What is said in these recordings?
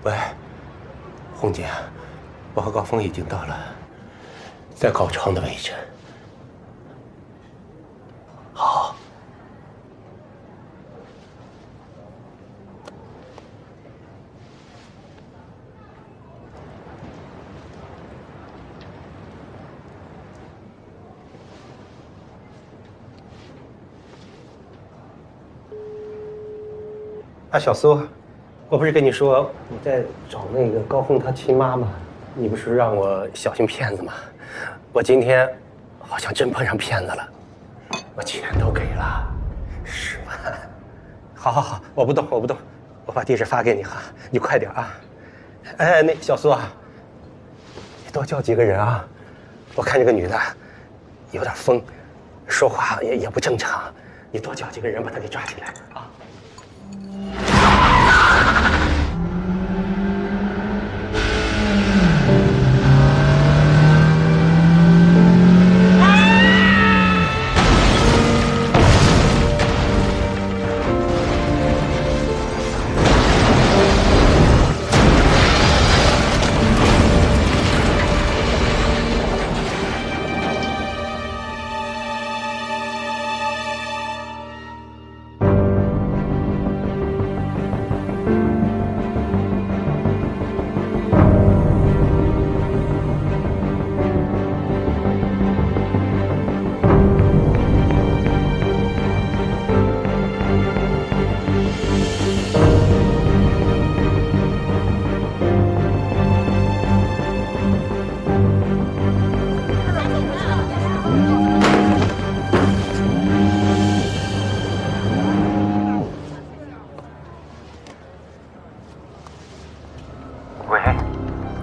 喂，红姐，我和高峰已经到了在高床的位置。好。啊，小苏，我不是跟你说我在找那个高峰他亲妈吗？你不是让我小心骗子吗？我今天好像真碰上骗子了，我钱都给了10万。好好好，我不动，我不动，我把地址发给你哈，你快点啊！哎，那小苏啊，你多叫几个人啊！我看这个女的有点疯，说话也不正常，你多叫几个人把她给抓起来啊！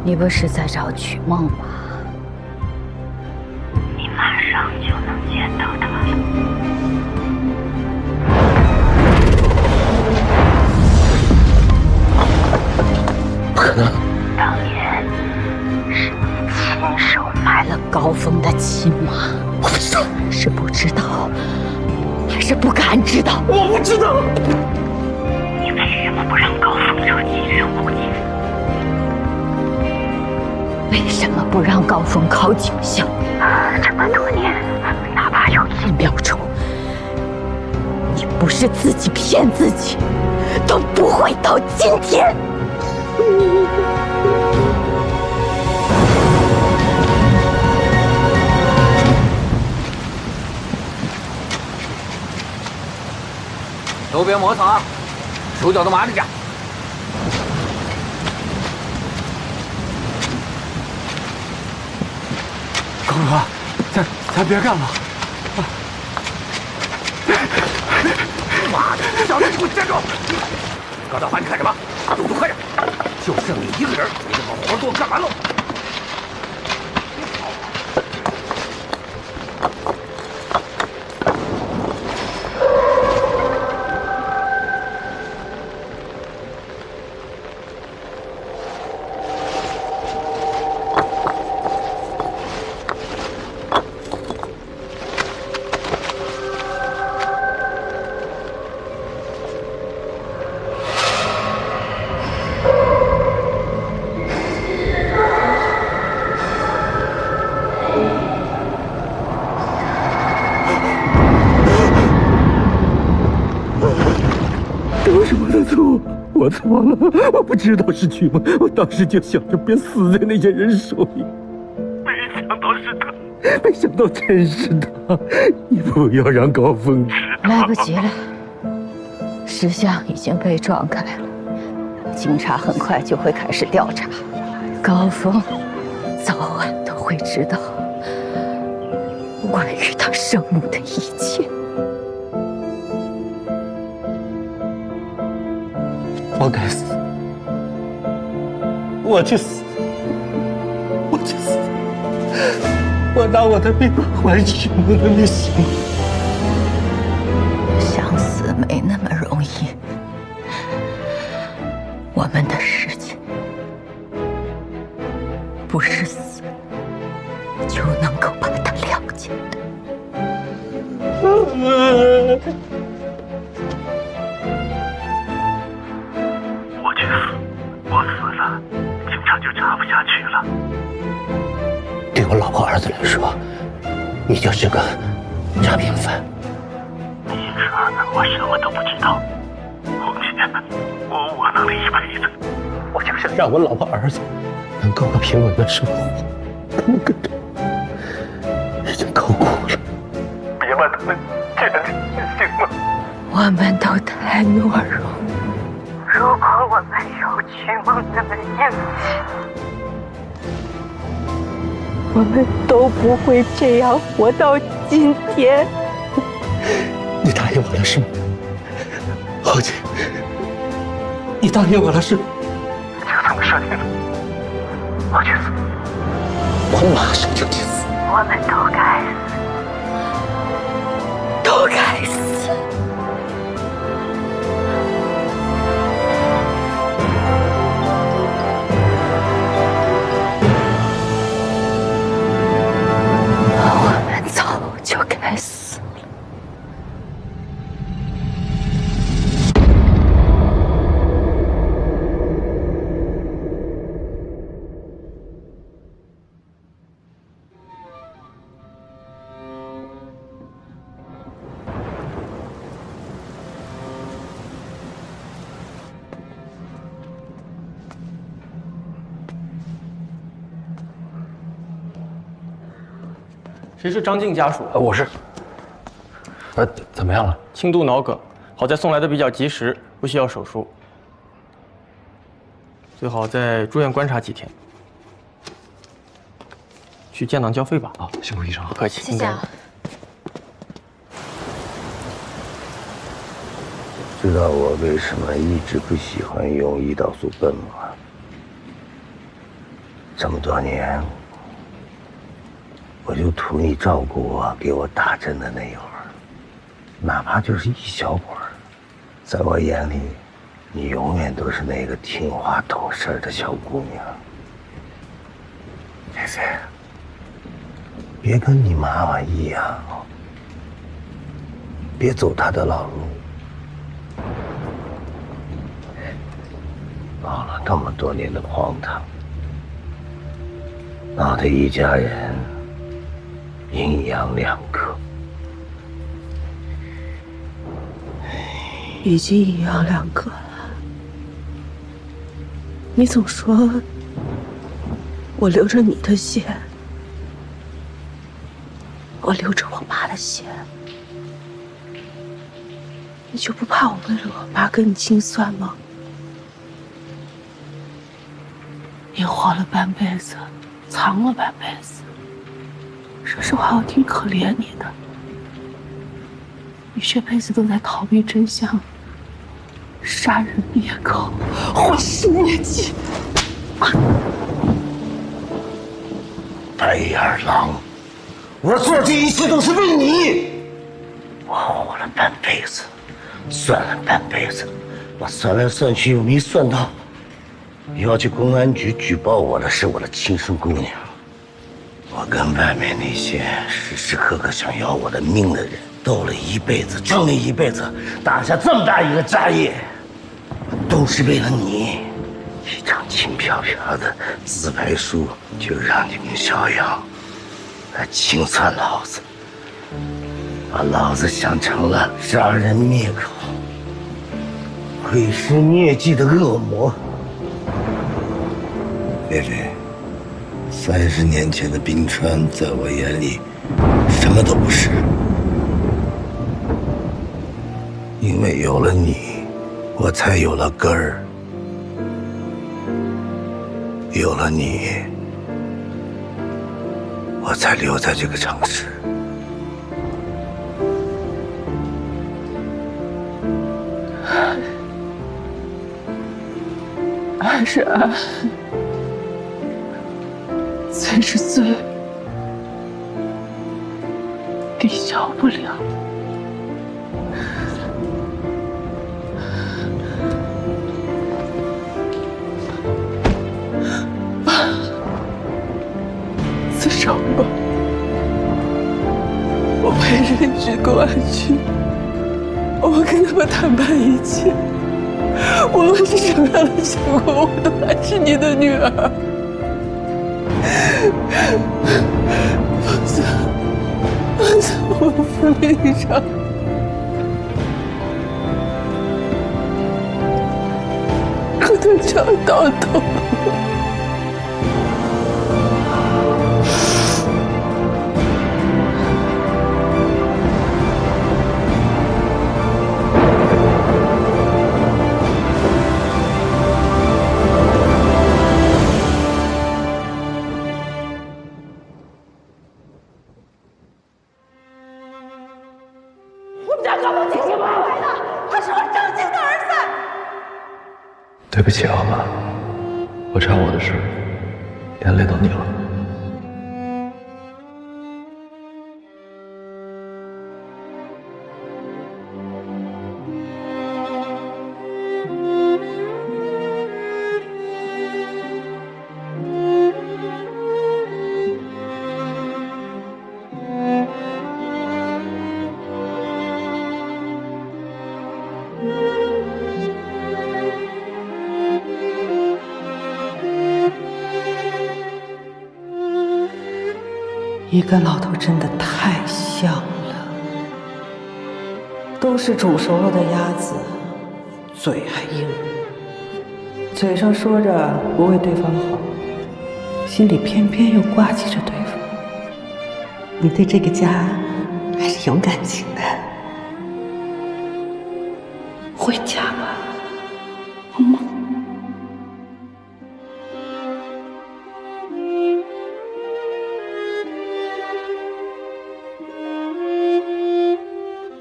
你不是在找曲梦吗？你马上就能见到她了。不可能！当年是你亲手埋了高峰的亲妈。我不知道，是不知道，还是不敢知道？我不知道。你为什么不让高峰找亲生母亲？为什么不让高峰考警校？这么多年，哪怕有1秒钟，你不是自己骗自己，都不会到今天。都别摩擦，手脚都麻利点。高哥，咱别干了！妈的，小子，你给我站住！高大华，你看什么？动作快点！就剩你一个人，你就把活给我干完喽！我错了，我不知道是曲梦，我当时就想着别死在那些人手里，没想到是他，没想到真是他。你不要让高峰知道。来不及了，石像已经被撞开了，警察很快就会开始调查，高峰早晚都会知道关于他生母的一切。我该死，我去死，我去死！我拿我的命换曲梦的命行吗？想死没那么容易，我们的世界不是死就能够把它了解的。我去死，我死了，警察就查不下去了。对我老婆儿子来说，你就是个诈骗犯。你说我什么都不知道，红姐，我窝囊了一辈子，我就想让我老婆儿子能过个平稳的生活，他们跟着已经够苦了，别把他们见着行吗？我们都太懦弱。如果我们有去梦那么硬气，我们都不会这样活到今天。你答应我了是吗？侯姐，你答应我了是吗？就这么说定了，我去死！我马上就去死！我们都该死，都该死。我们早就该死了。谁是张静家属？我是。怎么样了？轻度脑梗，好在送来的比较及时，不需要手术。最好再住院观察几天。去建档交费吧。啊，辛苦医生。不客气。谢谢啊。知道我为什么一直不喜欢用胰岛素泵吗？这么多年，我就图你照顾我，给我打针的那一会儿，哪怕就是一小会儿，在我眼里，你永远都是那个听话懂事的小姑娘。菲菲，别跟你妈妈一样，别走她的老路。闹了这么多年的荒唐，闹得一家人阴阳两隔。已经阴阳两隔了。你总说我流着你的血，我流着我妈的血，你就不怕我为了我妈跟你清算吗？你活了半辈子，藏了半辈子，说实话，我挺可怜你的。你这辈子都在逃避真相，杀人灭口，毁尸灭迹。白眼狼，我做这一切都是为你。我活了半辈子，算了半辈子，我算来算去又没算到，要去公安局举报我的是我的亲生姑娘。我跟外面那些时时刻刻想要我的命的人斗了一辈子，挣了一辈子，打下这么大一个家业，都是为了你。一张轻飘飘的自白书就让你们小杨来清算老子，把老子想成了杀人灭口、毁尸灭迹的恶魔。菲菲，30年前的冰川在我眼里什么都不是，因为有了你，我才有了根儿。有了你，我才留在这个城市。爱是爱，罪是罪，抵消不了。自首吧，我陪着你去公安局，我跟他们坦白一切。无论是什么样的情况，我都还是你的女儿。放在我府礼上。和他讲道道。对不起，阿妈，我查我的事，连累到你了。你跟老头真的太像了，都是煮熟了的鸭子，嘴还硬，嘴上说着不为对方好，心里偏偏又挂记着对方。你对这个家还是有感情的，回家吧，好吗？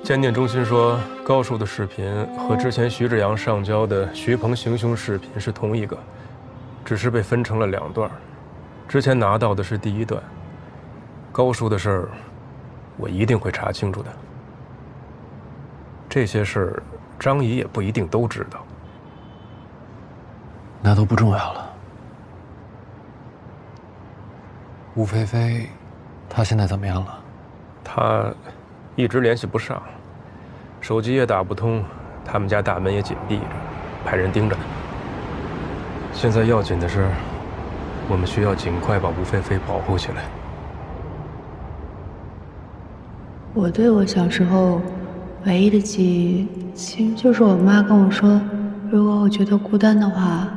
鉴定中心说，高叔的视频和之前徐志阳上交的徐鹏行凶视频是同一个，只是被分成了2段。之前拿到的是第1段。高叔的事儿，我一定会查清楚的。这些事儿，张姨也不一定都知道。那都不重要了。吴菲菲，她现在怎么样了？她一直联系不上，手机也打不通，他们家大门也紧闭着，派人盯着呢。现在要紧的是，我们需要尽快把吴菲菲保护起来。我对我小时候唯一的记忆，其实就是我妈跟我说，如果我觉得孤单的话，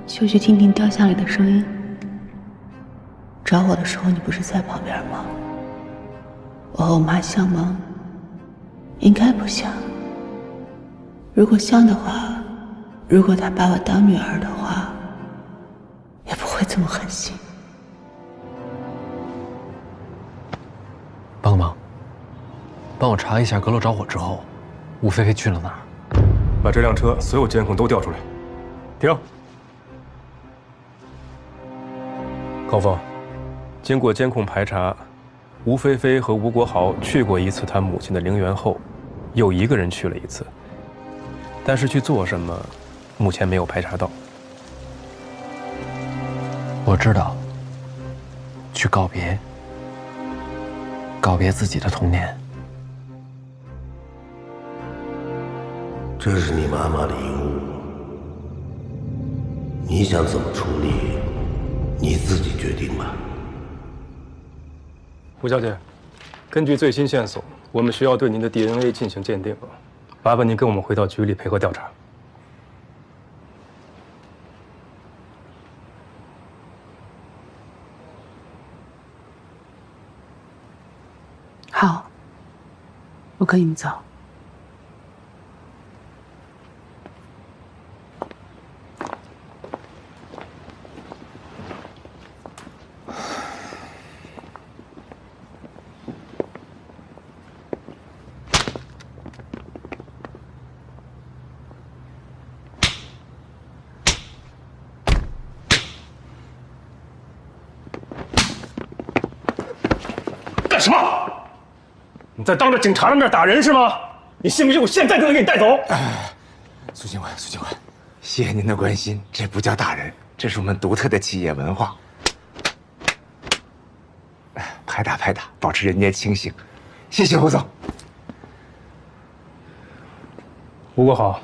就去听听雕像里的声音。找我的时候，你不是在旁边吗？我和我妈像吗？应该不像。如果像的话，如果她把我当女儿的话，也不会这么狠心。帮个忙，帮我查一下阁楼着火之后，吴菲菲去了哪儿？把这辆车所有监控都调出来。停。高峰，经过监控排查，吴菲菲和吴国豪去过一次他母亲的陵园后，又一个人去了一次，但是去做什么，目前没有排查到。我知道，去告别，告别自己的童年。这是你妈妈的遗物，你想怎么处理，你自己决定吧。吴小姐，根据最新线索，我们需要对您的 DNA 进行鉴定，麻烦您跟我们回到局里配合调查。好，我跟你们走。干什么？你在当着警察的面打人是吗？你信不信我现在就能给你带走？苏警官，苏警官，谢谢您的关心。这不叫打人，这是我们独特的企业文化。拍打拍打，保持人间清醒。谢谢胡总。吴国豪，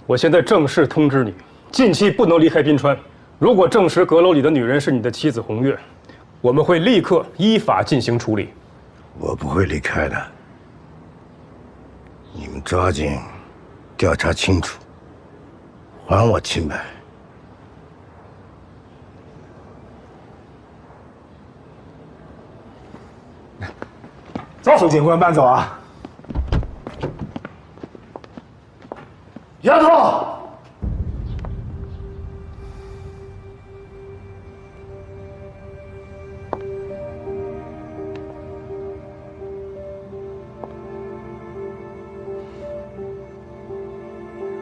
我现在正式通知你，近期不能离开滨川。如果证实阁楼里的女人是你的妻子红月，我们会立刻依法进行处理。我不会离开的，你们抓紧调查清楚，还我清白。走，宋警官，慢走啊！丫头。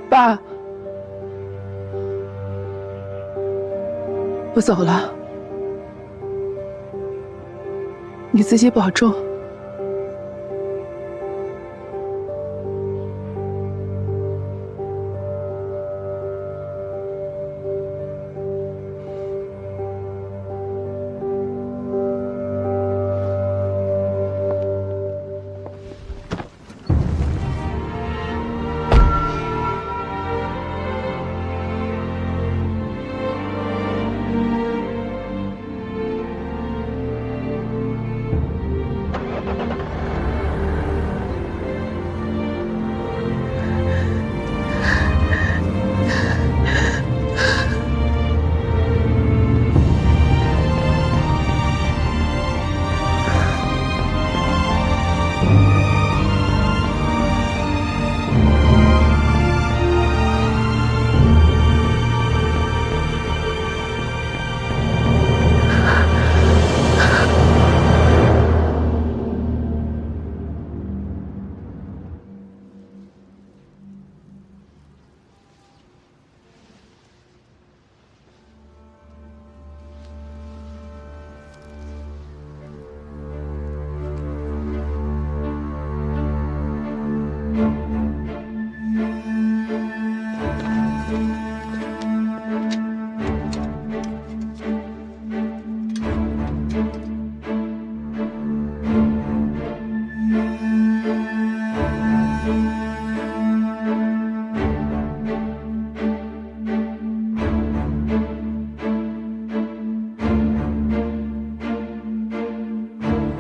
爸，我走了，你自己保重。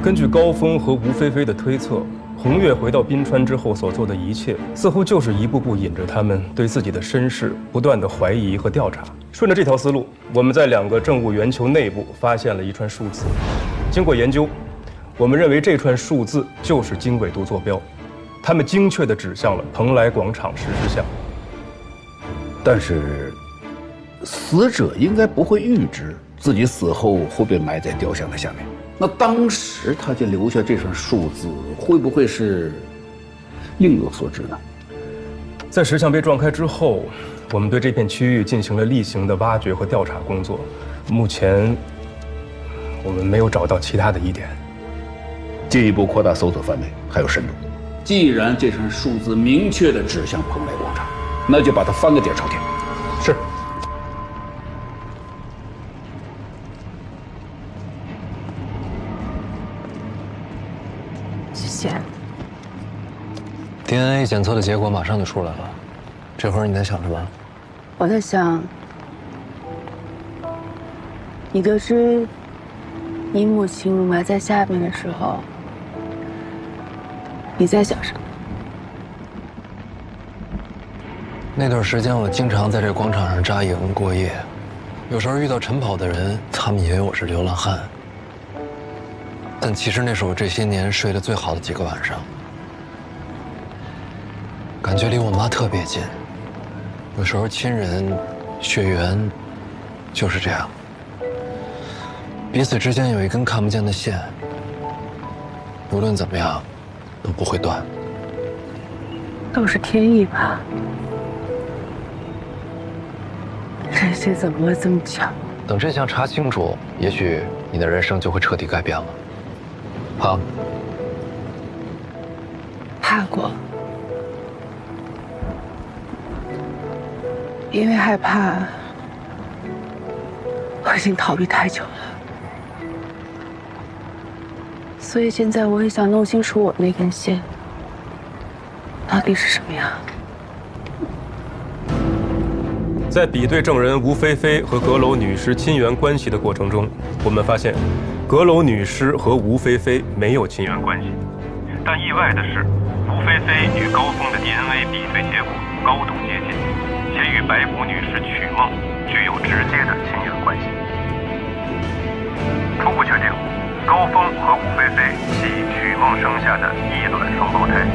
根据高峰和吴菲菲的推测，红月回到滨川之后所做的一切，似乎就是一步步引着他们对自己的身世不断的怀疑和调查。顺着这条思路，我们在2个政务圆球内部发现了一串数字。经过研究，我们认为这串数字就是经纬度坐标，它们精确地指向了蓬莱广场石狮像。但是，死者应该不会预知自己死后会被埋在雕像的下面。 那当时他就留下这串数字，会不会是另有所指呢？在石像被撞开之后，我们对这片区域进行了例行的挖掘和调查工作。目前，我们没有找到其他的疑点。进一步扩大搜索范围，还有深度。既然这串数字明确地指向蓬莱广场，那就把它翻个底朝天。是。 谢谢。DNA 检测的结果马上就出来了，这会儿你在想什么？我在想，你得知你母亲埋在下面的时候，你在想什么？那段时间我经常在这广场上扎营过夜，有时候遇到晨跑的人，他们以为我是流浪汉。 但其实那是我这些年睡得最好的几个晚上，感觉离我妈特别近。有时候亲人、血缘就是这样，彼此之间有一根看不见的线，无论怎么样都不会断。都是天意吧？人心怎么会这么巧？等真相查清楚，也许你的人生就会彻底改变了。 怕？怕过，因为害怕，我已经逃避太久了，所以现在我也想弄清楚我那根线到底是什么样。在比对证人吴菲菲和阁楼女士亲缘关系的过程中，我们发现，阁楼女士和吴菲菲没有亲缘关系。但意外的是，吴菲菲与高峰的 DNA 比对结果高度接近，且与白谷女士曲梦具有直接的亲缘关系。初步确定，高峰和吴菲菲系曲梦生下的异卵双胞胎。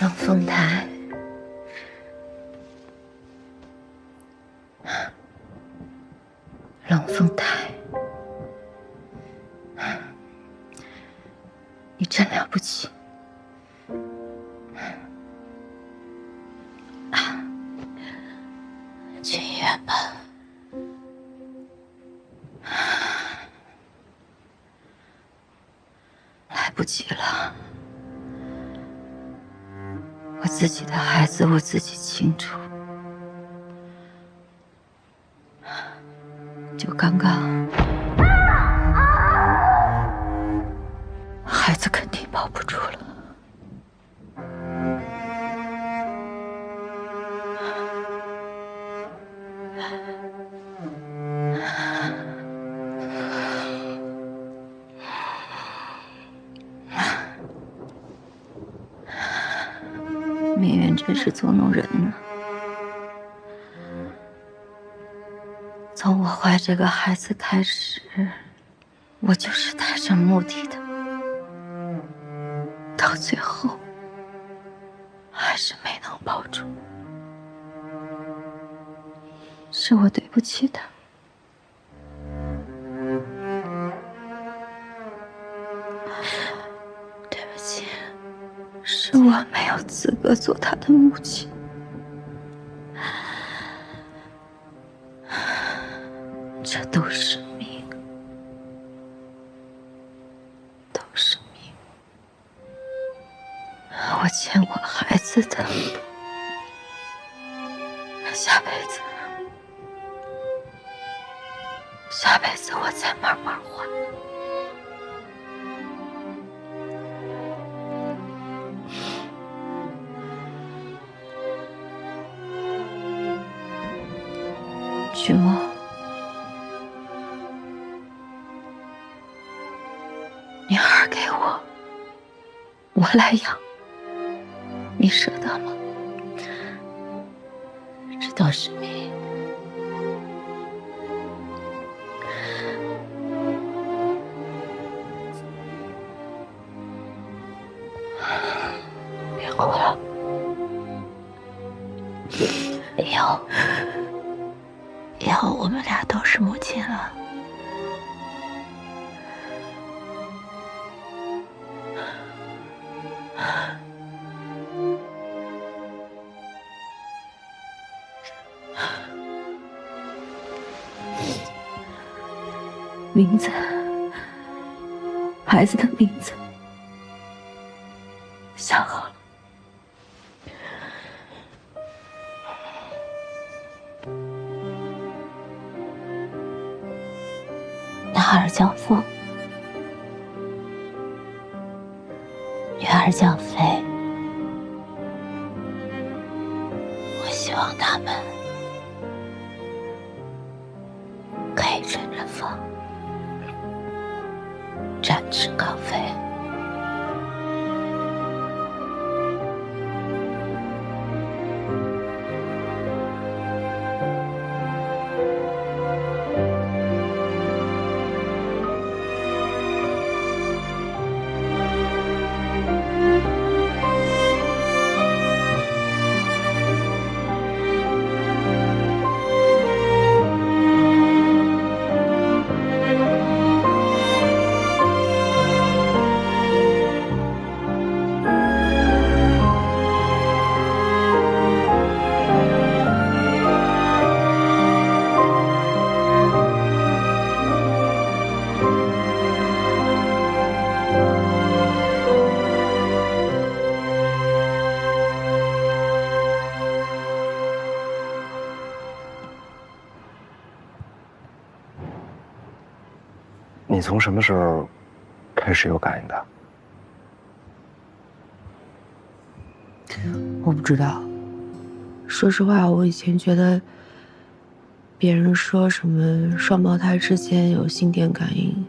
冷风台，冷风台，你真了不起。去医院吧。来不及了。我自己的孩子，我自己清楚。就刚刚，孩子肯定保不住了。命运真是捉弄人呢。从我怀这个孩子开始，我就是带着目的的，到最后还是没能保住，是我对不起他。对不起，是我没有资格做他的母亲。这都是命，都是命。我欠我孩子的，下辈子我再慢慢还。曲墨，女儿给我，我来养，你舍得吗？这都是命。别哭了，以后我们俩都是母亲了。名字，孩子的名字想好了。男孩叫凤，女儿叫飞。我希望他们可以乘着风，展翅高飞。你从什么时候开始有感应的？我不知道。说实话，我以前觉得别人说什么双胞胎之间有心电感应，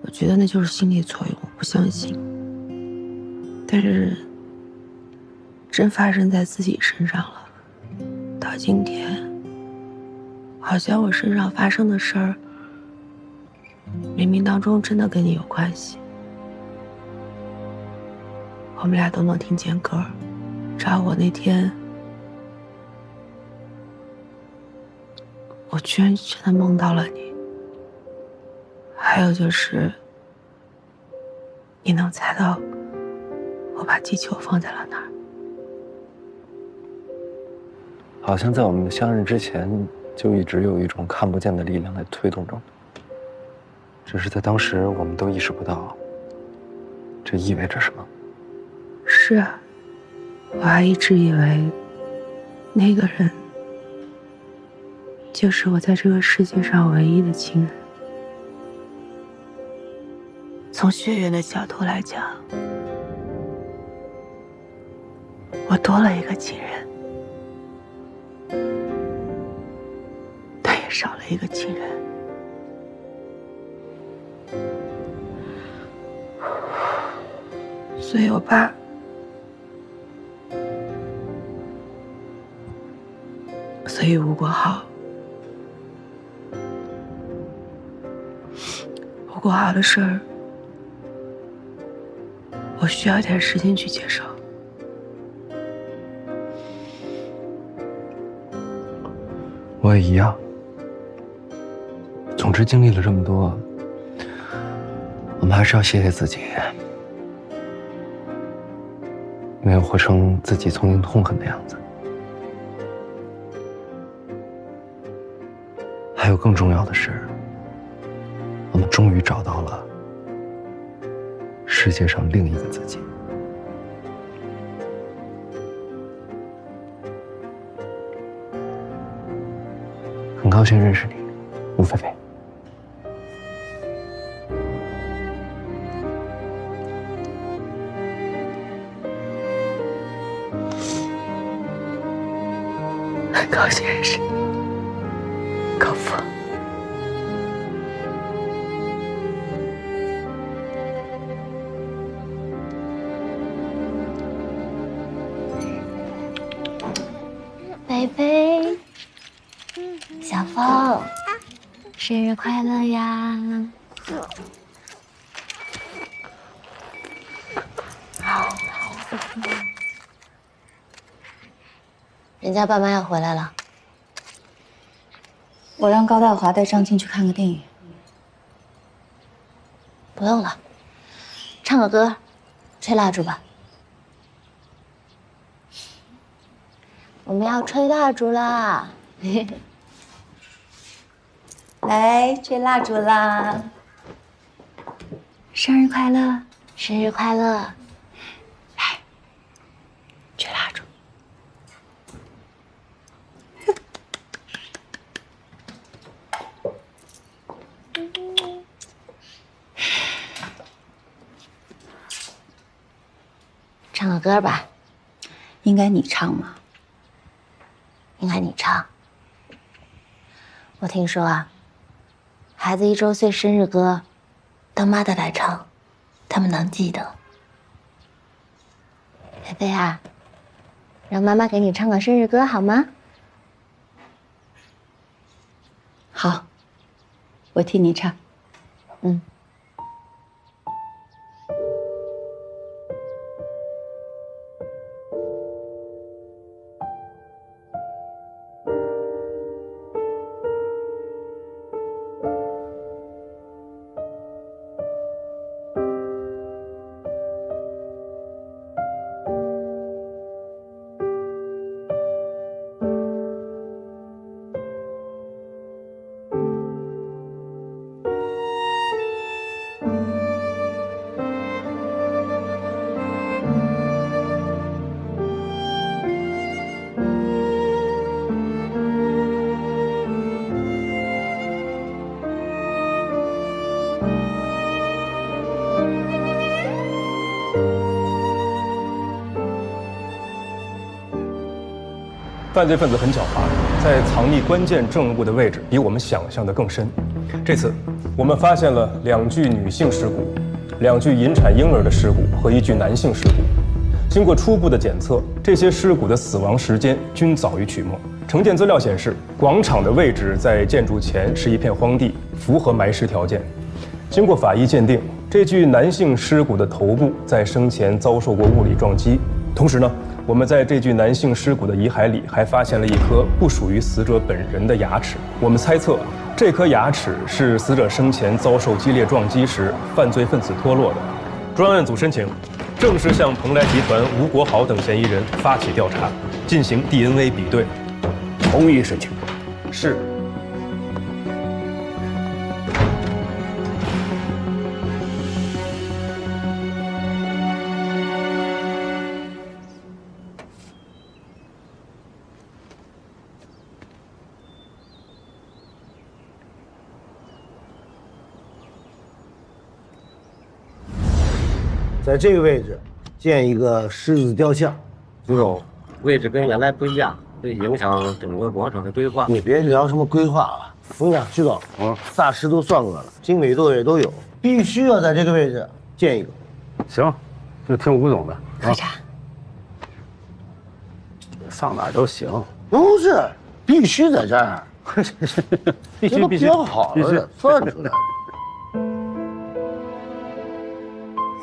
我觉得那就是心理作用，我不相信。但是真发生在自己身上了，到今天，好像我身上发生的事儿，冥冥当中真的跟你有关系。我们俩都能听见歌儿，找我那天，我居然真的梦到了你。还有就是，你能猜到我把地球放在了哪儿？好像在我们相认之前，就一直有一种看不见的力量在推动着我们，只是在当时我们都意识不到，这意味着什么。是啊，我还一直以为那个人就是我在这个世界上唯一的亲人。从血缘的角度来讲，我多了一个亲人，但也少了一个亲人。所以我爸所以吴国豪的事儿，我需要一点时间去接受。我也一样。总之，经历了这么多，我们还是要谢谢自己，没有活成自己曾经痛恨的样子。还有更重要的是，我们终于找到了世界上另一个自己。很高兴认识你，吴菲菲。很高兴认识你，高峰。菲菲，小凤，生日快乐呀！人家爸妈要回来了，我让高大华带张静去看个电影。不用了，唱个歌，吹蜡烛吧。我们要吹蜡烛啦！来，吹蜡烛啦！生日快乐，生日快乐！来，吹蜡烛。唱个歌吧。应该你唱吗？应该你唱。我听说啊，孩子1周岁生日歌，当妈的来唱，他们能记得。菲菲啊，让妈妈给你唱个生日歌好吗？好，我替你唱。嗯。犯罪分子很狡猾，在藏匿关键证物的位置比我们想象的更深。这次，我们发现了2具女性尸骨、2具引产婴儿的尸骨和1具男性尸骨。经过初步的检测，这些尸骨的死亡时间均早于曲墨。呈建资料显示，广场的位置在建筑前是一片荒地，符合埋尸条件。经过法医鉴定，这具男性尸骨的头部在生前遭受过物理撞击。同时呢，我们在这具男性尸骨的遗骸里还发现了一颗不属于死者本人的牙齿。我们猜测，这颗牙齿是死者生前遭受激烈撞击时犯罪分子脱落的。专案组申请正式向蓬莱集团吴国豪等嫌疑人发起调查，进行 DNA 比对。同意申请。是。在这个位置建一个狮子雕像。朱总，位置跟原来不一样，会影响整个广场的规划。你别聊什么规划了，冯长知道，萨师都算过了，经纬度也都有，必须要在这个位置建一个。行，就听吴总的。科长，上哪儿都行。不是，必须在这儿。必须必须标好了，算出来。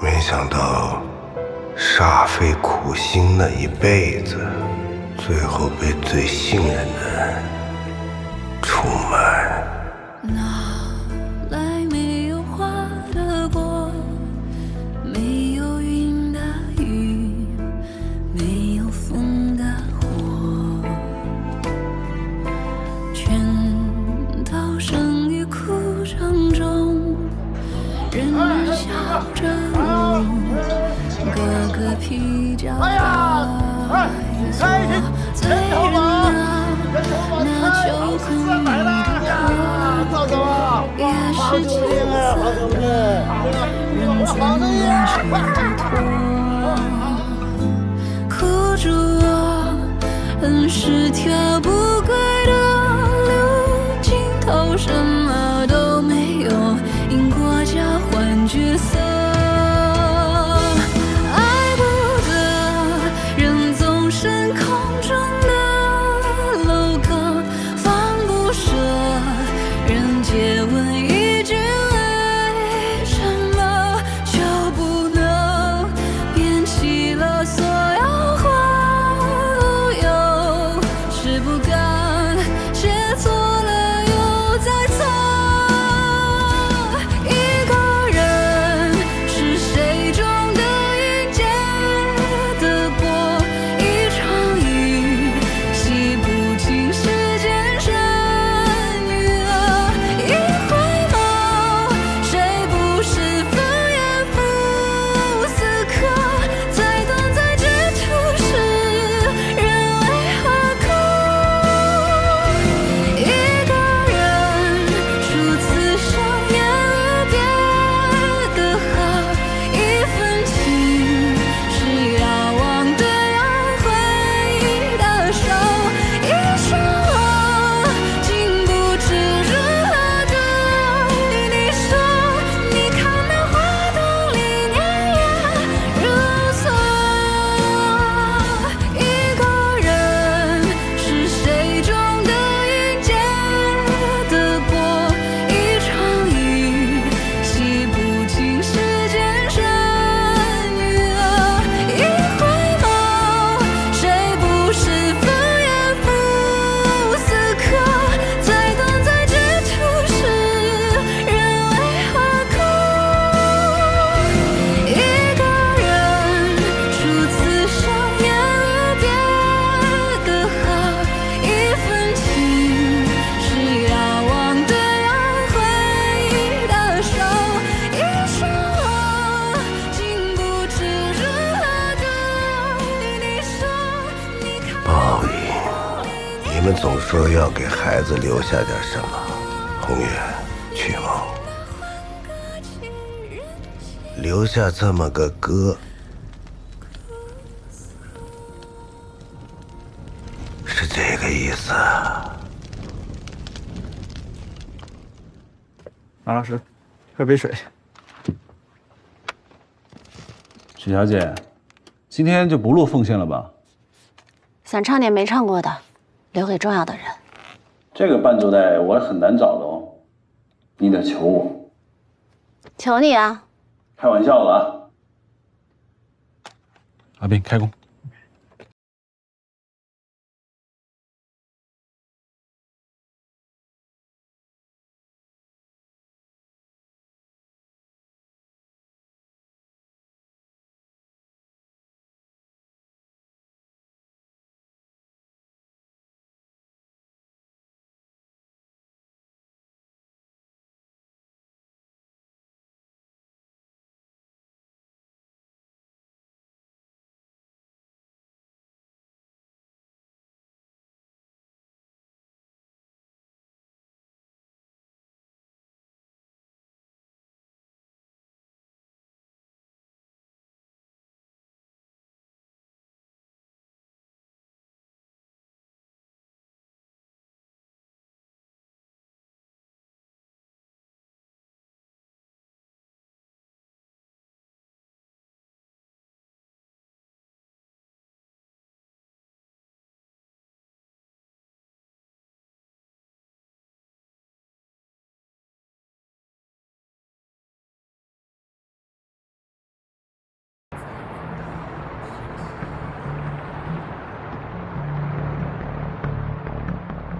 没想到，煞费苦心了一辈子，最后被最信任的人出卖。哪来没有花的果，没有云的雨，没有风的火，全都生于苦场中，人们笑着舞，个个披着白做醉人啊，那秋空里的河也是青色的，人怎么舍得脱？苦主啊，恩是条不归的路，尽头什么都没有，因果交换角色。你们总说要给孩子留下点什么，宏远、曲梦，留下这么个哥，是这个意思。马老师，喝杯水。许小姐，今天就不录奉献了吧？想唱点没唱过的，留给重要的人。这个伴奏带我很难找的哦，你得求我。求你啊！开玩笑了啊！阿斌，开工。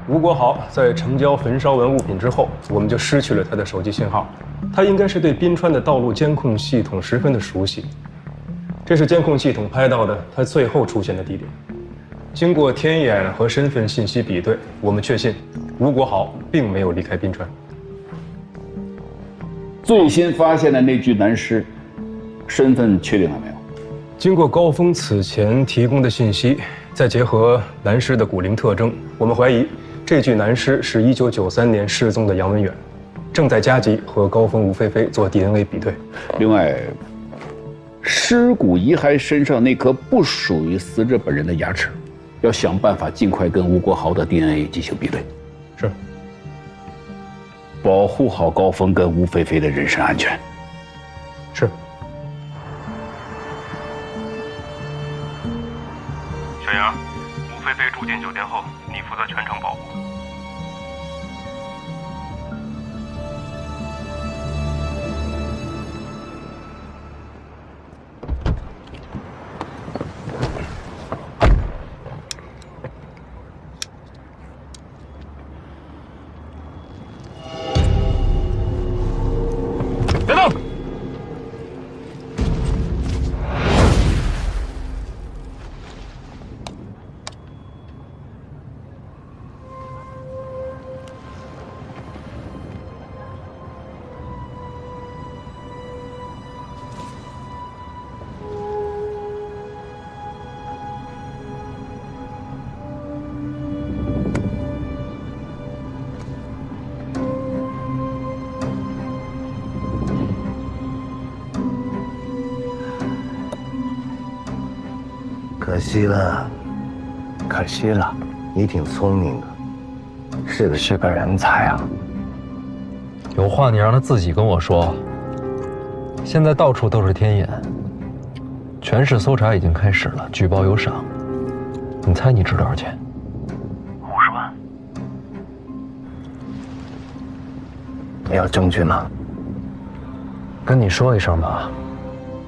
吴国豪在城郊焚烧完物品之后，我们就失去了他的手机信号。他应该是对滨川的道路监控系统十分的熟悉。这是监控系统拍到的他最后出现的地点。经过天眼和身份信息比对，我们确信吴国豪并没有离开滨川。最先发现的那具男尸，身份确定了没有？经过高峰此前提供的信息，再结合男尸的骨龄特征，我们怀疑这具男尸是1993年失踪的杨文远，正在加急和高峰、吴菲菲做 DNA 比对。另外，尸骨遗骸身上那颗不属于死者本人的牙齿，要想办法尽快跟吴国豪的 DNA 进行比对。是。保护好高峰跟吴菲菲的人身安全。是。小杨，吴菲菲住进酒店后，你负责全程保护。别动！可惜了，可惜了。你挺聪明的，是个人才啊。有话你让他自己跟我说。现在到处都是天眼，全市搜查已经开始了，举报有赏。你猜你值多少钱？50万。你有证据吗？跟你说一声吧。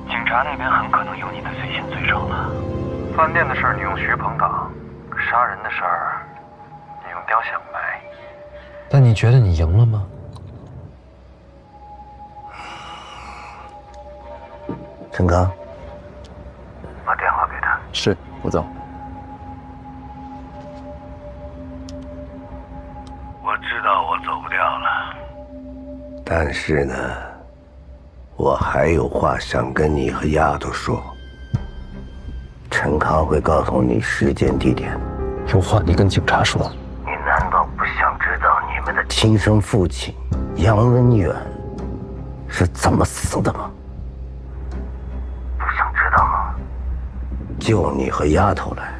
警察那边很可能有你的最新罪证了。饭店的事儿你用徐鹏挡，杀人的事儿你用雕像埋。但你觉得你赢了吗？陈刚，把电话给他。是，我走。我知道我走不掉了，但是呢，我还有话想跟你和丫头说。陈康会告诉你时间地点。有话你跟警察说。你难道不想知道你们的亲生父亲杨文远是怎么死的吗？不想知道吗？就你和丫头来，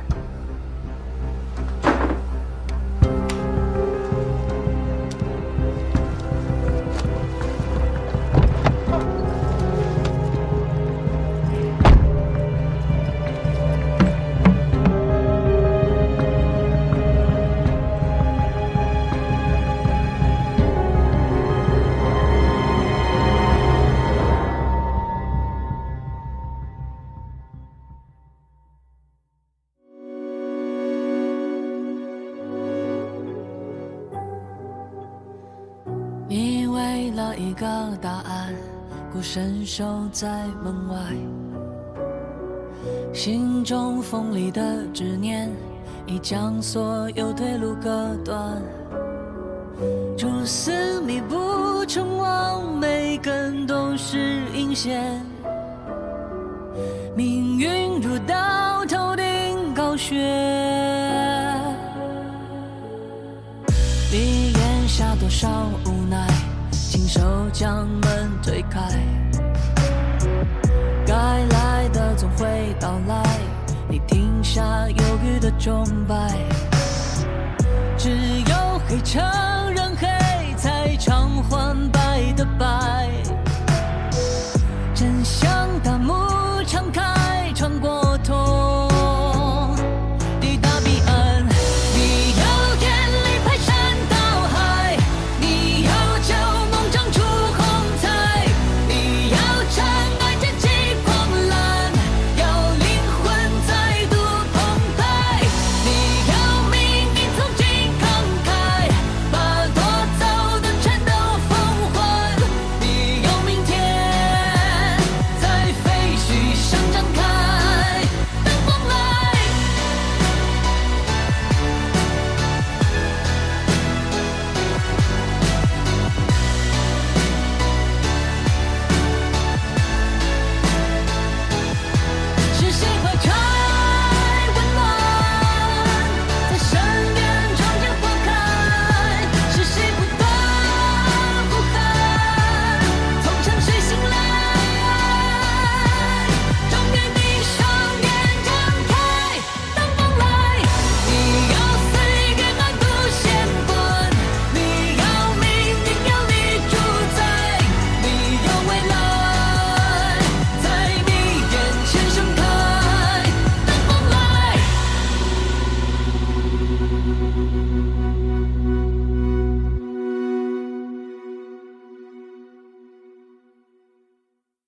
了一个答案，孤身守在门外，心中锋利的执念已将所有退路割断，蛛丝密布成网，每根都是引线，命运如刀头顶高悬，你咽下多少无奈，亲手将门推开，该来的总会到来，你停下犹豫的钟摆，只有黑尘